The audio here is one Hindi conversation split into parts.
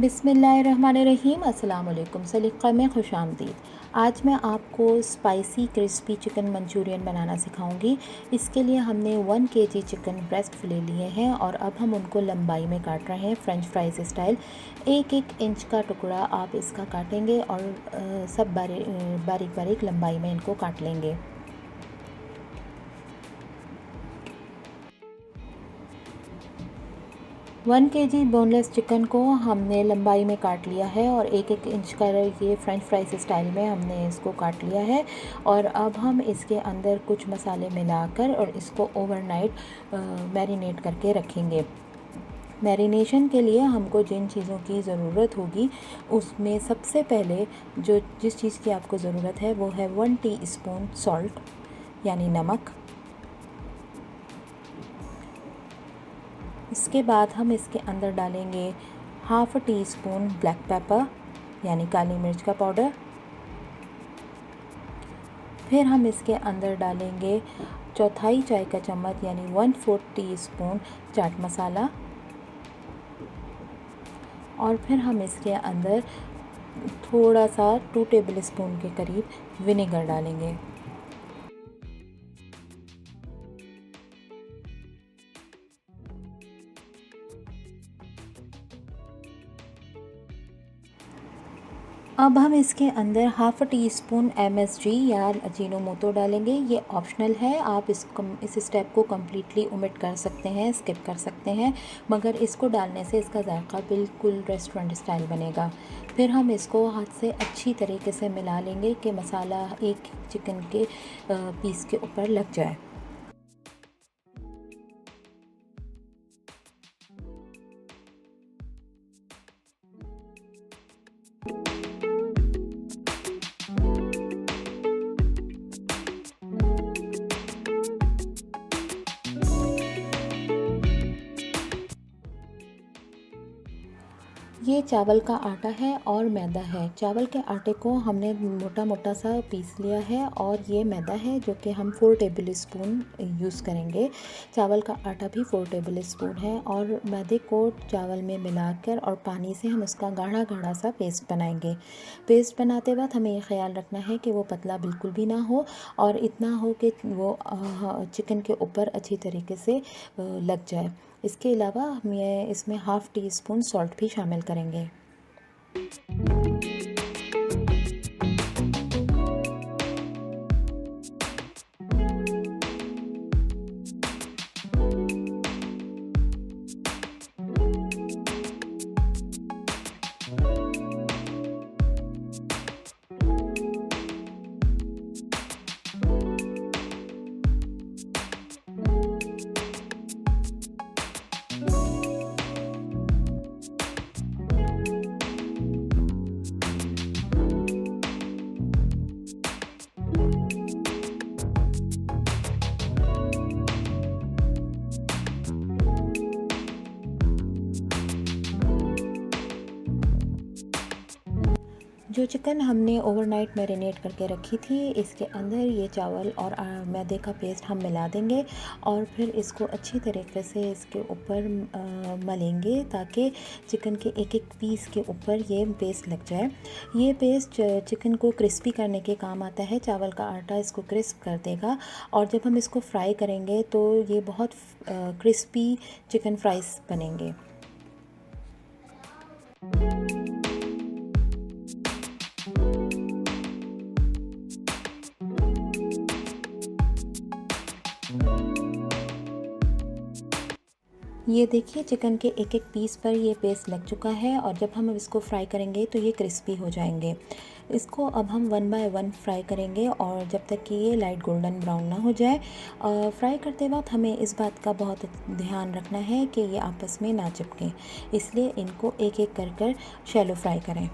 बिस्मिल्लाहिर्रहमानिर्रहीम। अस्सलाम वालेकुम। सलीक़ा में खुशामदीद। आज मैं आपको स्पाइसी क्रिस्पी चिकन मंचूरियन बनाना सिखाऊंगी। इसके लिए हमने 1 केजी चिकन ब्रेस्ट फिले लिए हैं और अब हम उनको लंबाई में काट रहे हैं, फ़्रेंच फ्राइज़ स्टाइल। 1-1 इंच का टुकड़ा आप इसका काटेंगे और सब बारीक बारीक लंबाई में इनको काट लेंगे। वन केजी बोनलेस चिकन को हमने लंबाई में काट लिया है और 1-1 इंच का ये फ्रेंच फ्राइज स्टाइल में हमने इसको काट लिया है। और अब हम इसके अंदर कुछ मसाले मिलाकर और इसको ओवरनाइट मैरिनेट करके रखेंगे। मैरिनेशन के लिए हमको जिन चीज़ों की ज़रूरत होगी उसमें सबसे पहले जिस चीज़ की आपको ज़रूरत है वो है 1 टीस्पून सॉल्ट यानी नमक। इसके बाद हम इसके अंदर डालेंगे 1/2 टीस्पून ब्लैक पेपर यानी काली मिर्च का पाउडर। फिर हम इसके अंदर डालेंगे 1/4 चाय का चम्मच यानी 1/4 टीस्पून चाट मसाला। और फिर हम इसके अंदर थोड़ा सा 2 टेबल स्पून के करीब विनेगर डालेंगे। अब हम इसके अंदर 1/2 टीस्पून MSG या अजीनोमोटो डालेंगे। ये ऑप्शनल है, आप इस स्टेप को कम्प्लीटली ओमिट कर सकते हैं, स्किप कर सकते हैं, मगर इसको डालने से इसका जायका बिल्कुल रेस्टोरेंट स्टाइल बनेगा। फिर हम इसको हाथ से अच्छी तरीके से मिला लेंगे कि मसाला एक चिकन के पीस के ऊपर लग जाए। ये चावल का आटा है और मैदा है। चावल के आटे को हमने मोटा मोटा सा पीस लिया है और ये मैदा है जो कि हम 4 टेबल स्पून यूज़ करेंगे। चावल का आटा भी 4 टेबल स्पून है और मैदे को चावल में मिलाकर और पानी से हम उसका गाढ़ा गाढ़ा सा पेस्ट बनाएंगे। पेस्ट बनाते वक्त हमें ये ख्याल रखना है कि वो पतला बिल्कुल भी ना हो और इतना हो कि वो चिकन के ऊपर अच्छी तरीके से लग जाए। इसके अलावा हम ये इसमें 1/2 टीस्पून सॉल्ट भी शामिल करेंगे। जो चिकन हमने ओवरनाइट मैरिनेट करके रखी थी इसके अंदर ये चावल और मैदे का पेस्ट हम मिला देंगे और फिर इसको अच्छी तरीके से इसके ऊपर मलेंगे ताकि चिकन के एक एक पीस के ऊपर ये पेस्ट लग जाए। ये पेस्ट चिकन को क्रिस्पी करने के काम आता है। चावल का आटा इसको क्रिस्प कर देगा और जब हम इसको फ्राई करेंगे तो ये बहुत क्रिस्पी चिकन फ्राइज़ बनेंगे। ये देखिए चिकन के एक एक पीस पर ये पेस्ट लग चुका है और जब हम इसको फ्राई करेंगे तो ये क्रिस्पी हो जाएंगे। इसको अब हम 1 बाय 1 फ्राई करेंगे और जब तक कि ये लाइट गोल्डन ब्राउन ना हो जाए। फ्राई करते वक्त हमें इस बात का बहुत ध्यान रखना है कि ये आपस में ना चिपकें, इसलिए इनको एक एक कर शैलो फ्राई करें।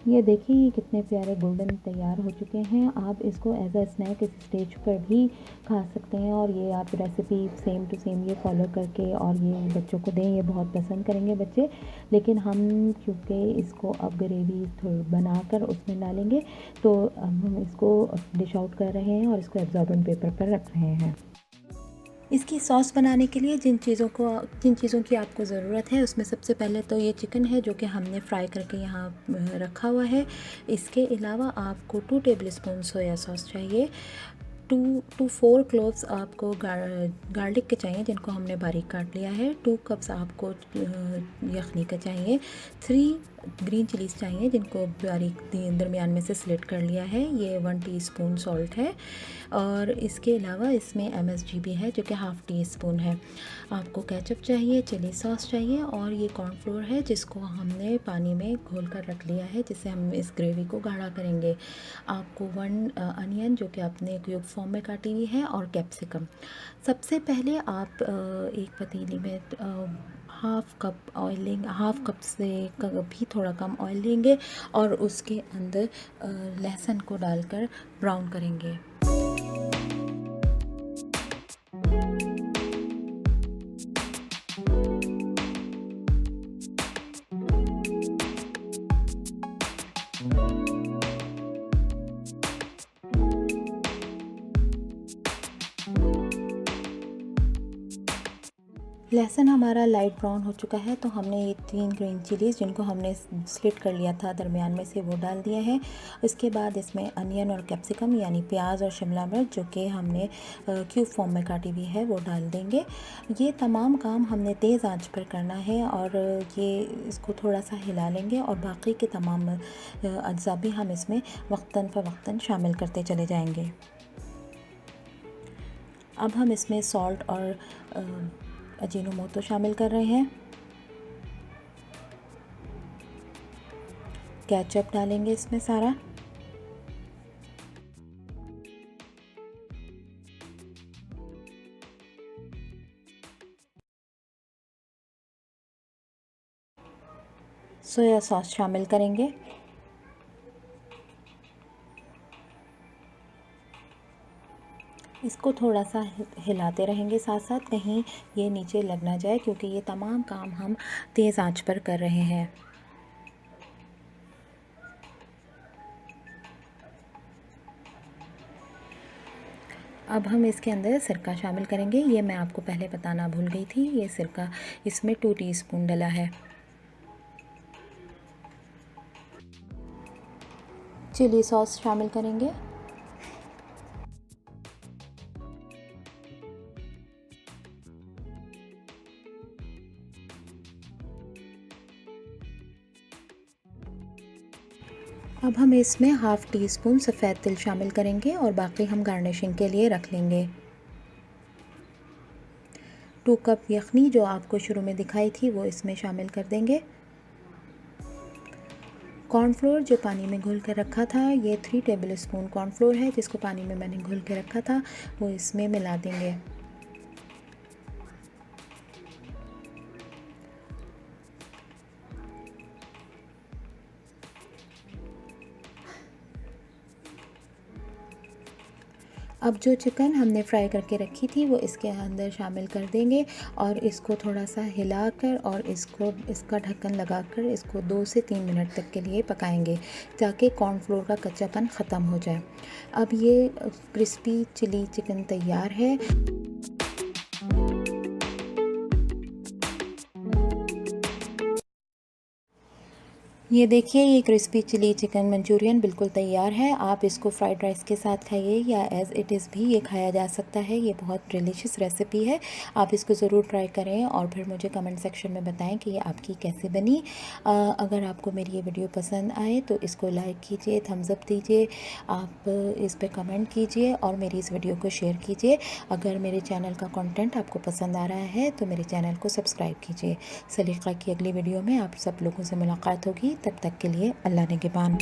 ये देखिए ये कितने प्यारे गोल्डन तैयार हो चुके हैं। आप इसको एज अ स्नैक इस स्टेज पर भी खा सकते हैं और ये आप रेसिपी सेम टू सेम ये फॉलो करके और ये बच्चों को दें, ये बहुत पसंद करेंगे बच्चे। लेकिन हम चूँकि इसको अब ग्रेवी बनाकर उसमें डालेंगे तो हम इसको डिश आउट कर रहे हैं और इसको एब्जॉर्बेंट पेपर पर रख रहे हैं। इसकी सॉस बनाने के लिए जिन चीज़ों की आपको ज़रूरत है उसमें सबसे पहले तो ये चिकन है जो कि हमने फ्राई करके यहाँ रखा हुआ है। इसके अलावा आपको 2 टेबल स्पून सोया सॉस चाहिए। 2 to 4 क्लोव्स आपको गार्लिक के चाहिए जिनको हमने बारीक काट लिया है। 2 कप्स आपको यखनी का चाहिए। 3 ग्रीन चिलीज़ चाहिए जिनको बारीक दरमियान में से स्लिट कर लिया है। ये 1 टीस्पून सॉल्ट है और इसके अलावा इसमें MSG भी है जो कि हाफ़ टी स्पून है। आपको केचप चाहिए, चिली सॉस चाहिए और ये कॉर्नफ्लोर है जिसको हमने पानी में घोल कर रख लिया है जिससे हम इस ग्रेवी को गाढ़ा करेंगे। आपको 1 अनियन जो कि आपने क्यूब फॉर्म में काटी हुई है और कैप्सिकम। सबसे पहले आप एक पतीली में हाफ़ कप से भी थोड़ा कम ऑयल लेंगे और उसके अंदर लहसुन को डालकर ब्राउन करेंगे। लहसुन हमारा लाइट ब्राउन हो चुका है तो हमने ये 3 ग्रीन चिलीज़ जिनको हमने स्लिट कर लिया था दरमियान में से वो डाल दिए हैं। इसके बाद इसमें अनियन और कैप्सिकम यानी प्याज और शिमला मिर्च जो कि हमने क्यूब फॉर्म में काटी हुई है वो डाल देंगे। ये तमाम काम हमने तेज़ आंच पर करना है और ये इसको थोड़ा सा हिला लेंगे और बाकी के तमाम अज्जा भी हम इसमें वक्तन फ़वक्तन शामिल करते चले जाएंगे। अब हम इसमें सॉल्ट और अजीनोमोटो शामिल कर रहे हैं। केचप डालेंगे इसमें सारा। सोया सॉस शामिल करेंगे। इसको थोड़ा सा हिलाते रहेंगे साथ साथ, कहीं ये नीचे लग ना जाए क्योंकि ये तमाम काम हम तेज़ आंच पर कर रहे हैं। अब हम इसके अंदर सिरका शामिल करेंगे। ये मैं आपको पहले बताना भूल गई थी। ये सिरका इसमें 2 टीस्पून डला है। चिली सॉस शामिल करेंगे। अब हम इसमें हाफ़ टी स्पून सफ़ेद तिल शामिल करेंगे और बाकी हम गार्निशिंग के लिए रख लेंगे। 2 कप यखनी जो आपको शुरू में दिखाई थी वो इसमें शामिल कर देंगे। कॉर्नफ्लोर जो पानी में घोल कर रखा था, ये 3 टेबल स्पून कॉर्नफ्लोर है जिसको पानी में मैंने घोल के रखा था, वो इसमें मिला देंगे। अब जो चिकन हमने फ्राई करके रखी थी वो इसके अंदर शामिल कर देंगे और इसको थोड़ा सा हिलाकर और इसका ढक्कन लगाकर इसको 2 से 3 मिनट तक के लिए पकाएंगे ताकि कॉर्नफ्लोर का कच्चापन ख़त्म हो जाए। अब ये क्रिस्पी चिली चिकन तैयार है। ये देखिए ये क्रिस्पी चिली चिकन मंचूरियन बिल्कुल तैयार है। आप इसको फ्राइड राइस के साथ खाइए या एज़ इट इज़ भी ये खाया जा सकता है। ये बहुत डिलीशियस रेसिपी है, आप इसको ज़रूर ट्राई करें और फिर मुझे कमेंट सेक्शन में बताएं कि ये आपकी कैसे बनी। अगर आपको मेरी ये वीडियो पसंद आए तो इसको लाइक कीजिए, थम्स अप दीजिए, आप इस पर कमेंट कीजिए और मेरी इस वीडियो को शेयर कीजिए। अगर मेरे चैनल का कंटेंट आपको पसंद आ रहा है तो मेरे चैनल को सब्सक्राइब कीजिए। सलीक़ा की अगली वीडियो में आप सब लोगों से मुलाकात होगी। तब तक के लिए अल्लाह निगहबान।